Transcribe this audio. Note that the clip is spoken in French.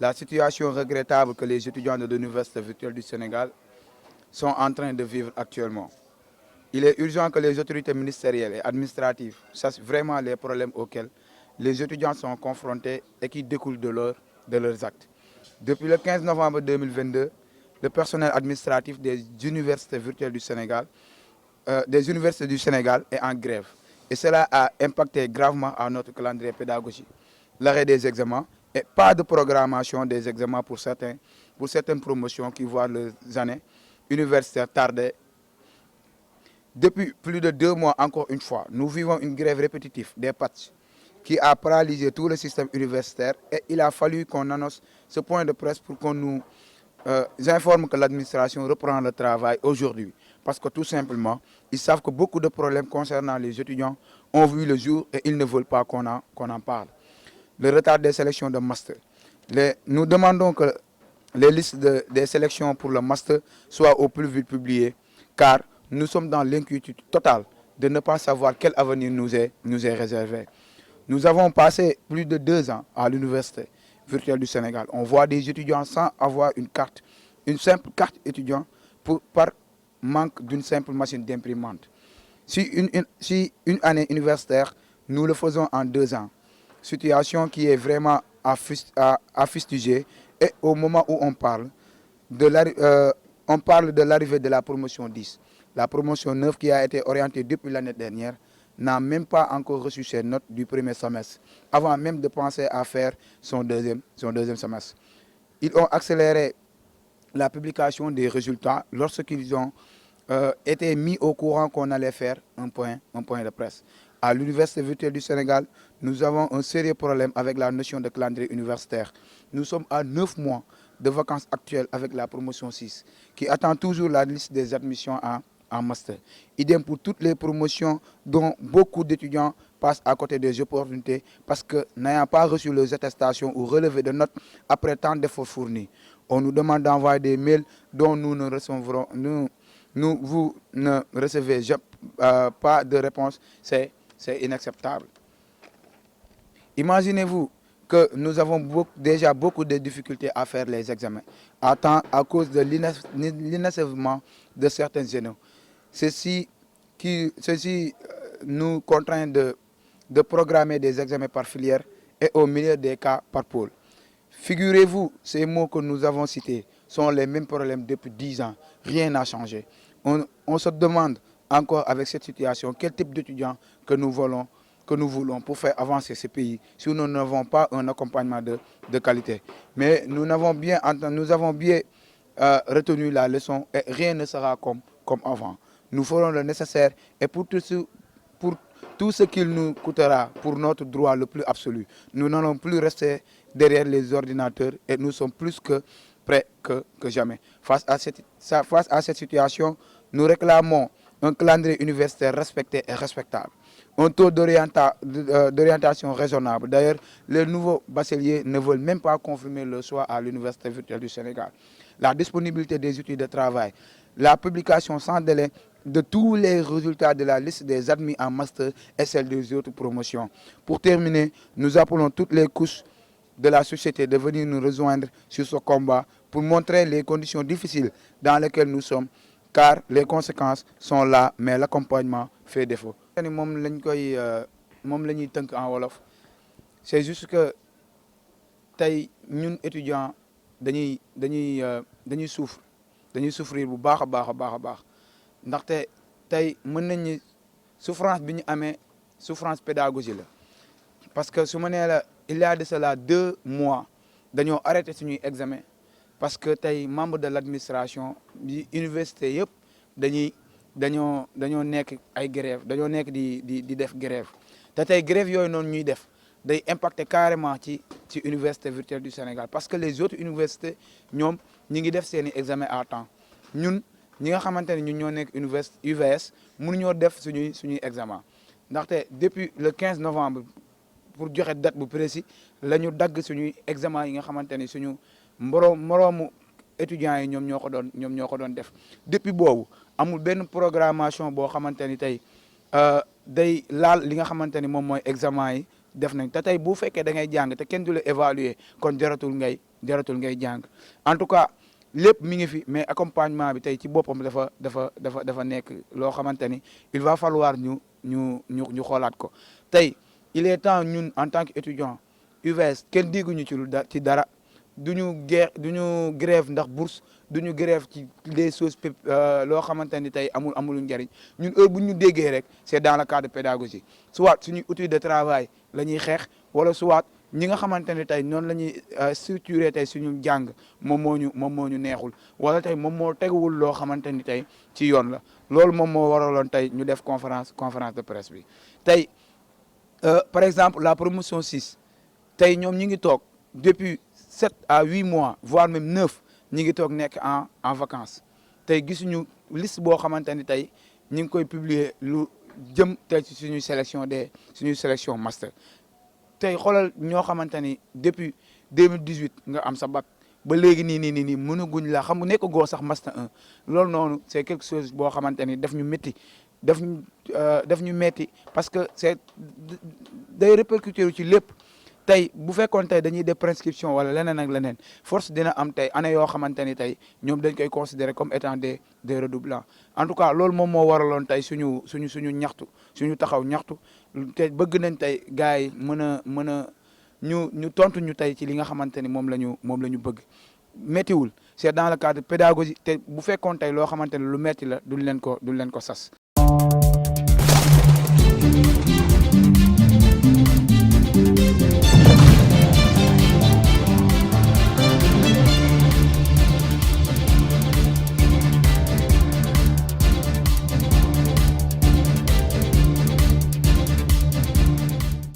La situation regrettable que les étudiants de l'Université virtuelle du Sénégal sont en train de vivre actuellement. Il est urgent que les autorités ministérielles et administratives sachent vraiment les problèmes auxquels les étudiants sont confrontés et qui découlent de leurs actes. Depuis le 15 novembre 2022, le personnel administratif des universités du Sénégal est en grève. Et cela a impacté gravement à notre calendrier pédagogique. L'arrêt des examens et pas de programmation des examens pour certaines promotions qui voient les années universitaires tarder. Depuis plus de 2 mois, encore une fois, nous vivons une grève répétitive des patchs qui a paralysé tout le système universitaire et il a fallu qu'on annonce ce point de presse pour qu'on nous informe que l'administration reprend le travail aujourd'hui. Parce que tout simplement, ils savent que beaucoup de problèmes concernant les étudiants ont vu le jour et ils ne veulent pas qu'on en parle. Le retard des sélections de master. Nous demandons que les listes des sélections pour le master soient au plus vite publiées car nous sommes dans l'inquiétude totale de ne pas savoir quel avenir nous est réservé. Nous avons passé plus de 2 ans à l'Université virtuelle du Sénégal. On voit des étudiants sans avoir une simple carte étudiant par manque d'une simple machine d'imprimante. Si une année universitaire, nous le faisons en 2 ans, situation qui est vraiment à fustiger. Et au moment où on parle de l'arrivée de la promotion 10, la promotion 9 qui a été orientée depuis l'année dernière, n'a même pas encore reçu ses notes du premier semestre, avant même de penser à faire son deuxième semestre. Ils ont accéléré la publication des résultats lorsqu'ils ont été mis au courant qu'on allait faire un point de presse. À l'Université virtuelle du Sénégal, nous avons un sérieux problème avec la notion de calendrier universitaire. Nous sommes à 9 mois de vacances actuelles avec la promotion 6, qui attend toujours la liste des admissions en master. Idem pour toutes les promotions dont beaucoup d'étudiants passent à côté des opportunités parce que n'ayant pas reçu leurs attestations ou relevés de notes après tant d'efforts fournis. On nous demande d'envoyer des mails dont vous ne recevez pas de réponse. C'est inacceptable. Imaginez-vous que nous avons déjà beaucoup de difficultés à faire les examens à cause de l'inachèvement de certains généraux. Ceci nous contraint de programmer des examens par filière et au milieu des cas par pôle. Figurez-vous, ces mots que nous avons cités sont les mêmes problèmes depuis 10 ans. Rien n'a changé. On se demande encore avec cette situation quel type d'étudiants que nous voulons pour faire avancer ce pays si nous n'avons pas un accompagnement de qualité. Mais nous avons bien retenu la leçon et rien ne sera comme avant. Nous ferons le nécessaire et pour tout ce qu'il nous coûtera pour notre droit le plus absolu. Nous n'allons plus rester derrière les ordinateurs et nous sommes plus que prêts que jamais. Face à cette situation, nous réclamons un calendrier universitaire respecté et respectable, un taux d'orientation raisonnable. D'ailleurs, les nouveaux bacheliers ne veulent même pas confirmer leur choix à l'Université virtuelle du Sénégal. La disponibilité des outils de travail, la publication sans délai de tous les résultats de la liste des admis en master et celle des autres promotions. Pour terminer, nous appelons toutes les couches de la société de venir nous rejoindre sur ce combat pour montrer les conditions difficiles dans lesquelles nous sommes, car les conséquences sont là, mais l'accompagnement fait défaut. En wolof c'est juste que tey ñun étudiants dañuy souffrir bu baax a baax ndaxte tey mën nañ ni souffrance bi ñu amee souffrance pédagogique la parce que su ma nee la il y a de cela 2 mois dañoo arrêté suñuy examen parce que tey membre de l'administration bi université yëpp dañoo nekk ay grève dañoo nekk di def grève te tey grève yooyu noonu ñuy def day impacter carrément ci université virtuelle du Sénégal parce que les autres universités ñoom ñi ngi def seeni examen à temps ñun ñi nga xamante ne ñun ñoo nekk université UVS mënuñoo def suñuy examen ndaxte depuis le 15 novembre pour joxe date bu précis la ñu dagg suñuy examen yi nga xamante ni suñu moroomu étudiants yi ñoom ñoo ko doon def depuis boobu amul benn programmation boo xamante ni tey day laal li nga xamante ni moom mooy examen yi def nañ te tey bu fekkee da ngay jàng te kenn du la évaluer kon jaratul ngay jàng en tout cas lépp mi ngi fi mais accompagnement bi tey ci boppam dafa nekk loo xamante ni il va falloir ñu xoolaat ko tey il est temps ñun en tant que étudiant UVS kenn dégguñu ci dara duñu grève ndax bourse duñu grève ci des choses loo xamante ni tey amul njariñ ñun heure bu ñu déggee rek c'est dans le cadre pédagogique soit suñuy outil de travail la ñuy xeex wala soit ñi nga xamante ne tey noonu la ñuy structuré tey suñu jàng moom moo ñu neexul wala tey moom moo teguwul loo xamante ni tey ci yoon la loolu moom moo waraloon tey ñu def conférence de presse bi tey par exemple la promotion 6 tey ñoom ñi ngi toog depuis 7 à 8 mois voire même 9 ñi ngi toog nekk en vacances tey gisuñu liste boo xamante ni tey ñi ngi koy publier lu jëm tey ci suñuy sélection master tey xoolal ñoo xamante ni depuis 2018 nga am sa bac ba léegi nii mënaguñ la xam nekk goo sax master 1 loolu noonu c'est quelque chose boo xamante ni daf ñu métti parce que c'est day répercuter ci lépp tey bu fekkoon tey dañuy def prescription wala leneen ak leneen force dina am tey année yoo xamante ni tey ñoom dañ koy considérer comme étant des redoublants en tout cas loolu moom moo waraloon tey suñu ñaxtu suñu taxaw ñaxtu te bëgg nañ tey gars yi mën a ñu tontu ñu tey ci li nga xamante ni moom la ñu bëgg méttiwul c'est dans le cadre pédagogique te bu fekkoon tey loo xamante ni lu metti la duñ leen ko sas